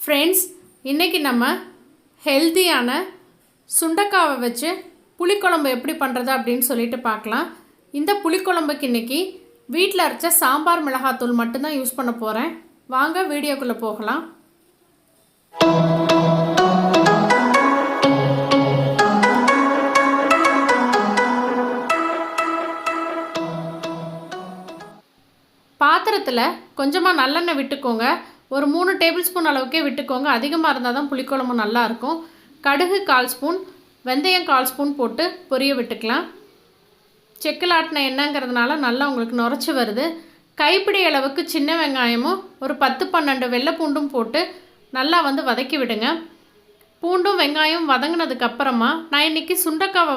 Friends, இன்றைக்கி நம்ம ஹெல்த்தியான சுண்டக்காவை வச்சு புளிக்குழம்பு எப்படி பண்ணுறது அப்படின்னு சொல்லிட்டு பார்க்கலாம். இந்த புளிக்குழம்புக்கு இன்றைக்கி வீட்டில் அரைச்ச சாம்பார் மிளகாத்தூள் மட்டும்தான் யூஸ் பண்ண போகிறேன். வாங்க வீடியோக்குள்ளே போகலாம். பாத்திரத்தில் கொஞ்சமாக நல்லெண்ணெய் விட்டுக்கோங்க. ஒரு 3 டேபிள் ஸ்பூன் அளவுக்கே விட்டுக்கோங்க. அதிகமாக இருந்தால் தான் புளிக்குழம்பு நல்லாயிருக்கும். கடுகு 1/4 ஸ்பூன், வெந்தயம் 1/4 ஸ்பூன் போட்டு பொரிய விட்டுக்கலாம். செக்கில் ஆட்டின எண்ணெய்ங்கிறதுனால நல்லா உங்களுக்கு நுரைச்சி வருது. கைப்பிடி அளவுக்கு சின்ன வெங்காயமும் ஒரு 10-12 வெள்ளை பூண்டும் போட்டு நல்லா வதக்கி விடுங்க. பூண்டும் வெங்காயம் வதங்கினதுக்கப்புறமா நான் இன்றைக்கி சுண்டக்காவை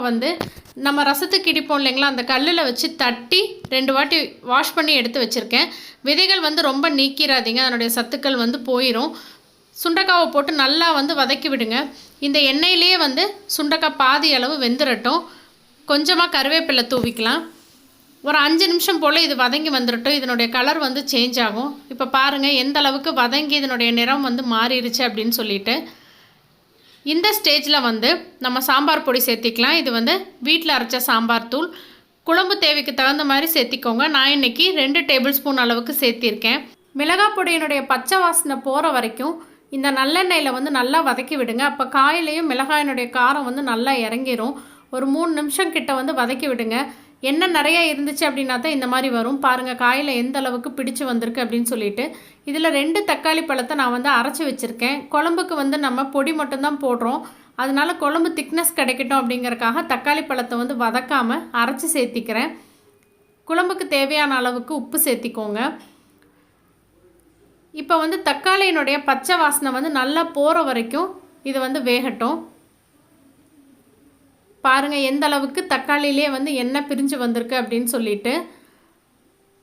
நம்ம ரசத்துக்கு இடிப்போம் இல்லைங்களா, அந்த கல்லில் வச்சு தட்டி 2 வாட்டி வாஷ் பண்ணி எடுத்து வச்சுருக்கேன். விதைகள் ரொம்ப நீக்கிடாதீங்க, அதனுடைய சத்துக்கள் போயிடும். சுண்டக்காவை போட்டு நல்லா வதக்கி விடுங்க. இந்த எண்ணெயிலேயே சுண்டக்காய் பாதி அளவு வெந்துடட்டும். கொஞ்சமாக கருவேப்பிலை தூவிக்கலாம். ஒரு 5 நிமிஷம் போல் இது வதங்கி வந்துடட்டும். இதனுடைய கலர் சேஞ்ச் ஆகும். இப்போ பாருங்கள் எந்த அளவுக்கு வதங்கி இதனுடைய நிறம் மாறிடுச்சு அப்படின்னு சொல்லிட்டு. இந்த ஸ்டேஜில் நம்ம சாம்பார் பொடி சேர்த்திக்கலாம். இது வீட்டில் அரைச்ச சாம்பார் தூள். குழம்பு தேவைக்கு தகுந்த மாதிரி சேர்த்திக்கோங்க. நான் இன்றைக்கி 2 டேபிள் ஸ்பூன் அளவுக்கு சேர்த்திருக்கேன். மிளகாய் பொடியினுடைய பச்சை வாசனை போகிற வரைக்கும் இந்த நல்லெண்ணெயில் நல்லா வதக்கி விடுங்க. அப்போ காயிலையும் மிளகாயினுடைய காரம் நல்லா இறங்கிரும். ஒரு 3 நிமிஷம் கிட்ட வதக்கி விடுங்க. எண்ணெய் நிறையா இருந்துச்சு அப்படின்னா தான் இந்த மாதிரி வரும். பாருங்கள் காயில் எந்த அளவுக்கு பிடிச்சி வந்திருக்கு அப்படின்னு சொல்லிட்டு. இதில் 2 தக்காளி பழத்தை நான் அரைச்சி வச்சுருக்கேன். குழம்புக்கு நம்ம பொடி மட்டும்தான் போடுறோம். அதனால குழம்பு திக்னஸ் கிடைக்கட்டும் அப்படிங்கிறக்காக தக்காளி பழத்தை வதக்காமல் அரைச்சி சேர்த்திக்கிறேன். குழம்புக்கு தேவையான அளவுக்கு உப்பு சேர்த்திக்கோங்க. இப்போ தக்காளியினுடைய பச்சை வாசனை நல்லா போகிற வரைக்கும் இது வேகட்டும். பாருங்கள் எந்த அளவுக்கு தக்காளியிலே எண்ணெய் பிரிஞ்சு வந்திருக்கு அப்படின்னு சொல்லிட்டு.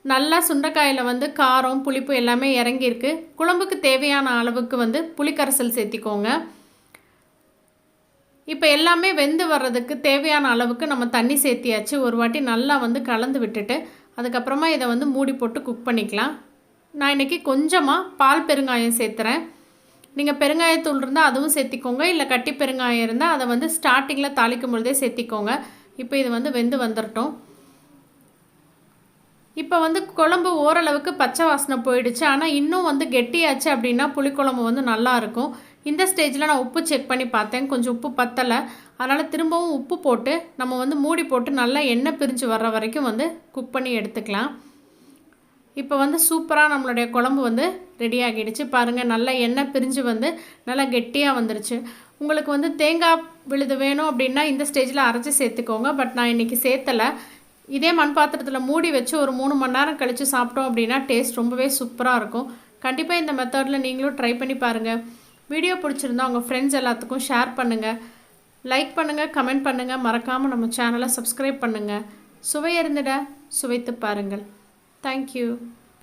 நல்லா சுண்டைக்காயில் காரம் புளிப்பு எல்லாமே இறங்கியிருக்கு. குழம்புக்கு தேவையான அளவுக்கு புளிக்கரைசல் சேர்த்திக்கோங்க. இப்போ எல்லாமே வெந்து வர்றதுக்கு தேவையான அளவுக்கு நம்ம தண்ணி சேர்த்தியாச்சு. ஒரு வாட்டி நல்லா கலந்து விட்டுட்டு அதுக்கப்புறமா இதை மூடி போட்டு குக் பண்ணிக்கலாம். நான் இன்றைக்கி கொஞ்சமாக பால் பெருங்காயம் சேர்த்துறேன். நீங்கள் பெருங்காயத்தூள் இருந்தால் அதுவும் சேர்த்திக்கோங்க, இல்லை கட்டி பெருங்காயம் இருந்தால் அதை ஸ்டார்டிங்கில் தாளிக்கும் பொழுதே சேர்த்திக்கோங்க. இப்போ இது வெந்து வந்துடட்டும். இப்போ குழம்பு ஓரளவுக்கு பச்சை வாசனை போயிடுச்சு. ஆனால் இன்னும் கெட்டியாச்சு அப்படின்னா புளிக்குழம்பு நல்லாயிருக்கும். இந்த ஸ்டேஜில் நான் உப்பு செக் பண்ணி பார்த்தேன். கொஞ்சம் உப்பு பத்தலை. அதனால் திரும்பவும் உப்பு போட்டு நம்ம மூடி போட்டு நல்லா எண்ணெய் பிரிஞ்சு வர்ற வரைக்கும் குக் பண்ணி எடுத்துக்கலாம். இப்போ சூப்பராக நம்மளுடைய குழம்பு ரெடி ஆகிடுச்சு. பாருங்கள் நல்லா எண்ணெய் பிரிஞ்சு நல்லா கெட்டியாக வந்துருச்சு. உங்களுக்கு தேங்காய் விழுது வேணும் அப்படின்னா இந்த ஸ்டேஜில் அரைச்சி சேர்த்துக்கோங்க. பட் நான் இன்றைக்கி சேர்த்தலை. இதே மண் பாத்திரத்தில் மூடி வச்சு ஒரு 3 மணி நேரம் கழித்து சாப்பிட்டோம் அப்படின்னா டேஸ்ட் ரொம்பவே சூப்பராக இருக்கும். கண்டிப்பாக இந்த மெத்தடில் நீங்களும் ட்ரை பண்ணி பாருங்கள். வீடியோ பிடிச்சிருந்தா உங்கள் ஃப்ரெண்ட்ஸ் எல்லாத்துக்கும் ஷேர் பண்ணுங்கள், லைக் பண்ணுங்கள், கமெண்ட் பண்ணுங்கள். மறக்காமல் நம்ம சேனலை சப்ஸ்கிரைப் பண்ணுங்கள். சுவையறிந்திட சுவைத்து பாருங்கள். Thank you.